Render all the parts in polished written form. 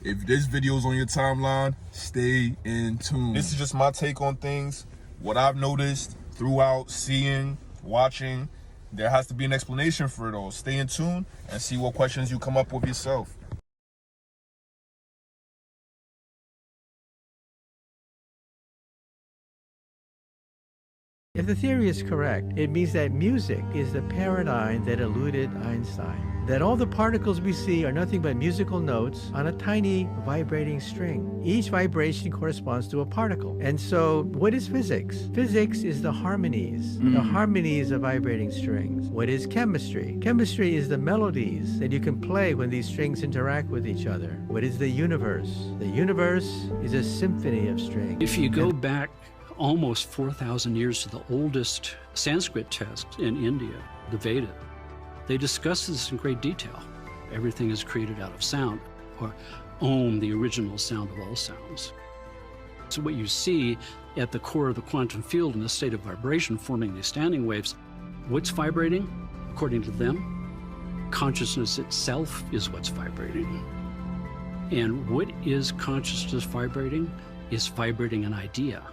If this video's on your timeline, stay in tune. This is just my take on things, what I've noticed throughout seeing, watching. There has to be an explanation for it all. Stay in tune and see what questions you come up with yourself. If the theory is correct, it means that music is the paradigm that eluded Einstein. That all the particles we see are nothing but musical notes on a tiny vibrating string. Each vibration corresponds to a particle. And so, what is physics? Physics is the harmonies of vibrating strings. What is chemistry? Chemistry is the melodies that you can play when these strings interact with each other. What is the universe? The universe is a symphony of strings. If you go back almost 4,000 years to the oldest Sanskrit text in India, the Veda, they discuss this in great detail. Everything is created out of sound, or Om, the original sound of all sounds. So what you see at the core of the quantum field in the state of vibration forming these standing waves, what's vibrating, according to them? Consciousness itself is what's vibrating. And what is consciousness vibrating? Is vibrating an idea.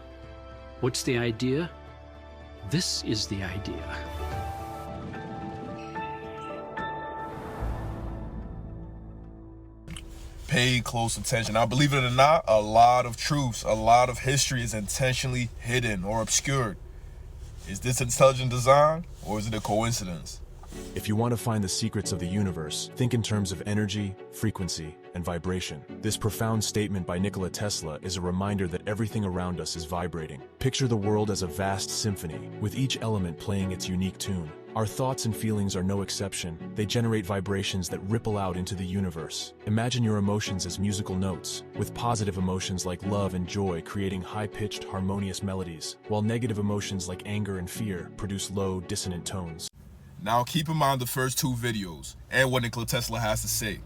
What's the idea? This is the idea. Pay close attention. Now, believe it or not, a lot of truths, a lot of history is intentionally hidden or obscured. Is this intelligent design or is it a coincidence? If you want to find the secrets of the universe, think in terms of energy, frequency, and vibration. This profound statement by Nikola Tesla is a reminder that everything around us is vibrating. Picture the world as a vast symphony, with each element playing its unique tune. Our thoughts and feelings are no exception. They generate vibrations that ripple out into the universe. Imagine your emotions as musical notes, with positive emotions like love and joy creating high-pitched, harmonious melodies, while negative emotions like anger and fear produce low, dissonant tones. Now keep in mind the first two videos and what Nikola Tesla has to say.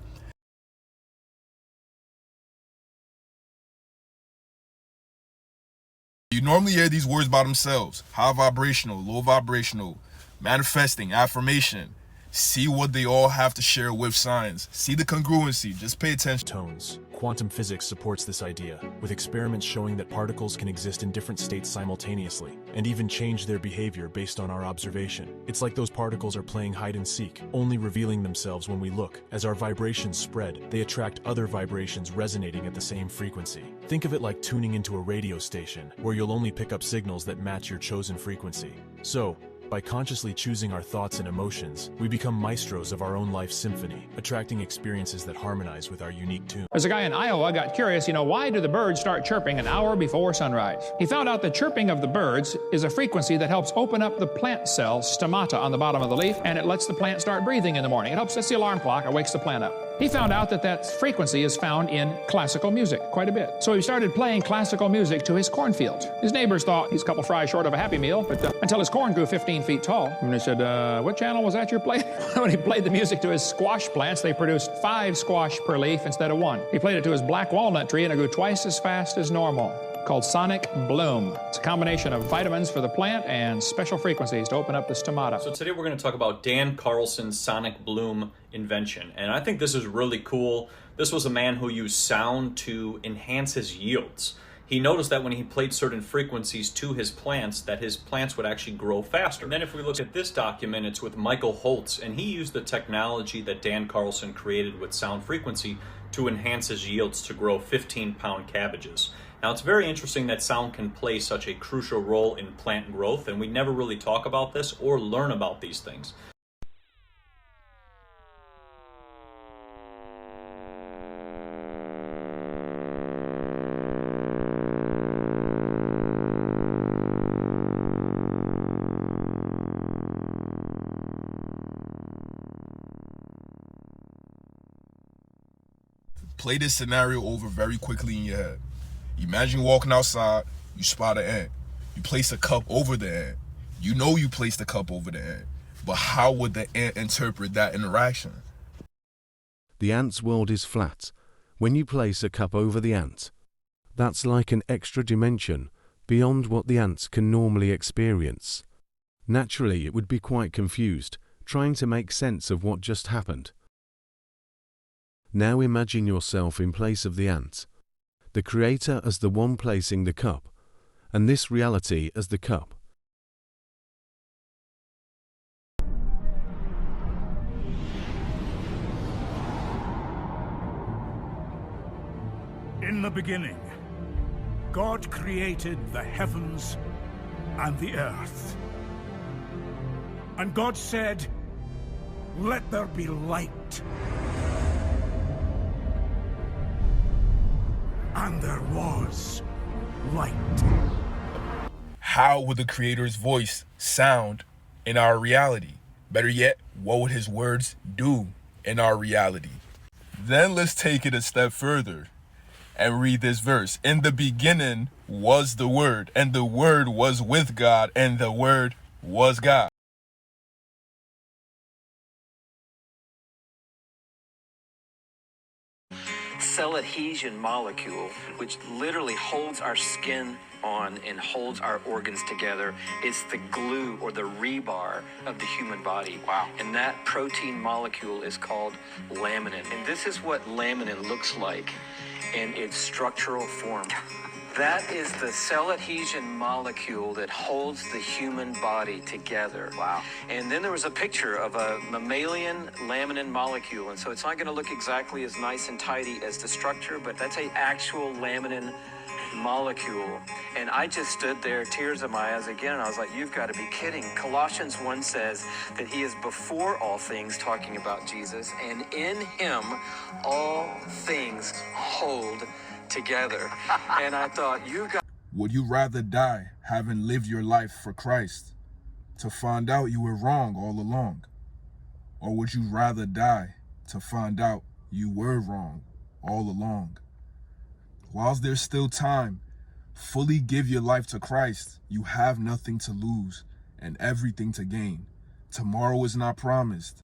You normally hear these words by themselves: high vibrational, low vibrational, manifesting, affirmation. See what they all have to share with science. See the congruency, just pay attention. Tones. Quantum physics supports this idea, with experiments showing that particles can exist in different states simultaneously, and even change their behavior based on our observation. It's like those particles are playing hide and seek, only revealing themselves when we look. As our vibrations spread, they attract other vibrations resonating at the same frequency. Think of it like tuning into a radio station, where you'll only pick up signals that match your chosen frequency. So, by consciously choosing our thoughts and emotions, we become maestros of our own life symphony, attracting experiences that harmonize with our unique tune. As a guy in Iowa got curious, why do the birds start chirping an hour before sunrise? He found out the chirping of the birds is a frequency that helps open up the plant cell stomata on the bottom of the leaf, and it lets the plant start breathing in the morning. It helps, that's the alarm clock, it wakes the plant up. He found out that that frequency is found in classical music quite a bit. So he started playing classical music to his cornfield. His neighbors thought he's a couple fries short of a Happy Meal, but until his corn grew 15 feet tall. And they said, what channel was that you're playing? When he played the music to his squash plants, they produced 5 squash per leaf instead of 1. He played it to his black walnut tree and it grew twice as fast as normal. Called Sonic Bloom. It's a combination of vitamins for the plant and special frequencies to open up the stomata. So today we're going to talk about Dan Carlson's Sonic Bloom invention. And I think this is really cool. This was a man who used sound to enhance his yields. He noticed that when he played certain frequencies to his plants, that his plants would actually grow faster. And then if we look at this document, it's with Michael Holtz, and he used the technology that Dan Carlson created with sound frequency to enhance his yields to grow 15-pound cabbages. Now, it's very interesting that sound can play such a crucial role in plant growth, and we never really talk about this or learn about these things. Play this scenario over very quickly in your head. Imagine walking outside, you spot an ant. You place a cup over the ant. You know you placed the cup over the ant, but how would the ant interpret that interaction? The ant's world is flat. When you place a cup over the ant, that's like an extra dimension beyond what the ant can normally experience. Naturally, it would be quite confused, trying to make sense of what just happened. Now imagine yourself in place of the ant, the Creator as the one placing the cup, and this reality as the cup. In the beginning, God created the heavens and the earth. And God said, "Let there be light." And there was light. How would the Creator's voice sound in our reality? Better yet, what would his words do in our reality? Then let's take it a step further and read this verse. In the beginning was the Word, and the Word was with God, and the Word was God. Cell adhesion molecule, which literally holds our skin on and holds our organs together, is the glue or the rebar of the human body. Wow. And that protein molecule is called laminin. And this is what laminin looks like in its structural form. That is the cell adhesion molecule that holds the human body together. Wow. And then there was a picture of a mammalian laminin molecule. And so it's not going to look exactly as nice and tidy as the structure, but that's an actual laminin molecule. And I just stood there, tears in my eyes again, and I was like, you've got to be kidding. Colossians 1 says that he is before all things, talking about Jesus, and in him all things hold together. And I thought, you got... Would you rather die having lived your life for Christ to find out you were wrong all along? Or would you rather die to find out you were wrong all along? Whilst there's still time, fully give your life to Christ. You have nothing to lose and everything to gain. Tomorrow is not promised.